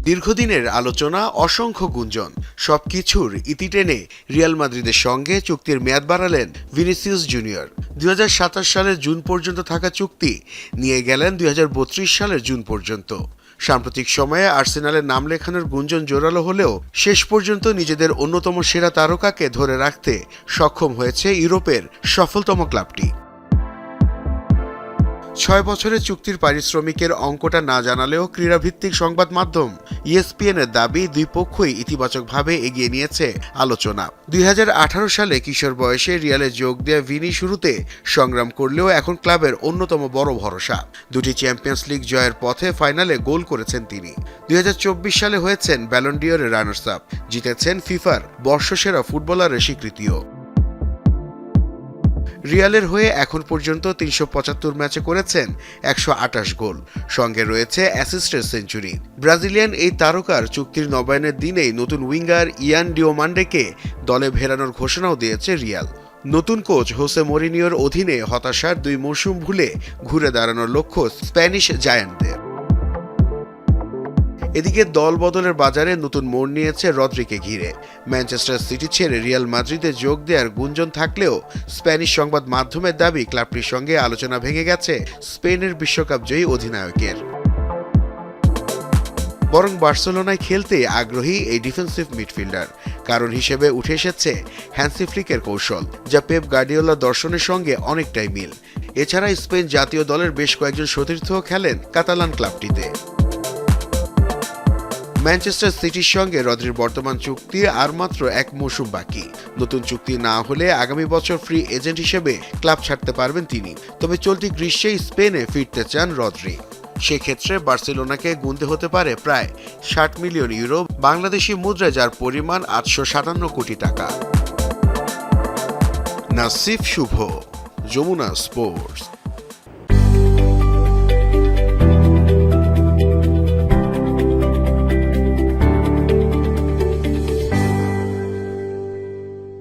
দীর্ঘদিনের আলোচনা, অসংখ্য গুঞ্জন, সবকিছুর ইতি টেনে রিয়াল মাদ্রিদের সঙ্গে চুক্তির মেয়াদ বাড়ালেন ভিনিসিয়াস জুনিয়র। 2027 সালের জুন পর্যন্ত থাকা চুক্তি নিয়ে গেলেন 2032 সালের জুন পর্যন্ত। সাম্প্রতিক সময়ে আর্সেনালের নাম লেখানোর গুঞ্জন জোরালো হলেও শেষ পর্যন্ত নিজেদের অন্যতম সেরা তারকাকে ধরে রাখতে সক্ষম হয়েছে ইউরোপের সফলতম ক্লাবটি। 6 বছরের চুক্তির পারিশ্রমিকের অঙ্কটা না জানালেও ক্রীড়াভিত্তিক সংবাদ মাধ্যম ইএসপিএনের দাবি, দুই পক্ষই ইতিবাচকভাবে এগিয়ে নিয়েছে আলোচনা। 2018 সালে কিশোর বয়সে রিয়ালে যোগ দেয়া ভিনি শুরুতে সংগ্রাম করলেও এখন ক্লাবের অন্যতম বড় ভরসা। দুটি চ্যাম্পিয়ন্স লিগ জয়ের পথে ফাইনালে গোল করেছেন তিনি। 2024 সালে হয়েছেন ব্যালন ডি'অরের রানার্স আপ, জিতেছেন ফিফার বর্ষসেরা ফুটবলারের স্বীকৃতিও। রিয়ালের হয়ে এখন পর্যন্ত 375 ম্যাচে করেছেন 128 গোল, সঙ্গে রয়েছে অ্যাসিস্টের সেঞ্চুরি। ব্রাজিলিয়ান এই তারকার চুক্তির নবায়নের দিনেই নতুন উইঙ্গার ইয়ান ডিওমান্ডেকে দলে ফেরানোর ঘোষণাও দিয়েছে রিয়াল। নতুন কোচ হোসে মরিনিওর অধীনে হতাশার 2 মৌসুম ভুলে ঘুরে দাঁড়ানোর লক্ষ্য স্প্যানিশ জায়ান্টদের। এদিকে দল বদলের বাজারে নতুন মোড় নিয়েছে রদ্রিকে ঘিরে। ম্যানচেস্টার সিটি ছেড়ে রিয়াল মাদ্রিদে যোগ দেওয়ার গুঞ্জন থাকলেও স্প্যানিশ সংবাদ মাধ্যমের দাবি, ক্লাবটির সঙ্গে আলোচনা ভেঙে গেছে স্পেনের বিশ্বকাপ জয়ী অধিনায়কের। বরং বার্সেলোনায় খেলতে আগ্রহী এই ডিফেন্সিভ মিডফিল্ডার কারণ হিসেবে উঠে এসেছে হ্যান্সি ফ্লিকের কৌশল, যা পেপ গার্ডিওলার দর্শনের সঙ্গে অনেকটাই মিল। এছাড়া স্পেন জাতীয় দলের বেশ কয়েকজন সতীর্থও খেলেন কাতালান ক্লাবটিতে। ম্যানচেস্টার সিটির সঙ্গে রদ্রির বর্তমান চুক্তি আর মাত্র 1 মৌসুম বাকি। নতুন চুক্তি না হলে আগামী বছর ফ্রি এজেন্ট হিসেবে ক্লাব ছাড়তে পারবেন তিনি। তবে চলতি গ্রীষ্মেই স্পেনে ফিরতে চান রদ্রি। সেক্ষেত্রে বার্সেলোনাকে গুনতে হতে পারে প্রায় 60 মিলিয়ন ইউরো, বাংলাদেশি মুদ্রায় যার পরিমাণ 857 কোটি টাকা। নাসিফ শুভ, যমুনা স্পোর্টস।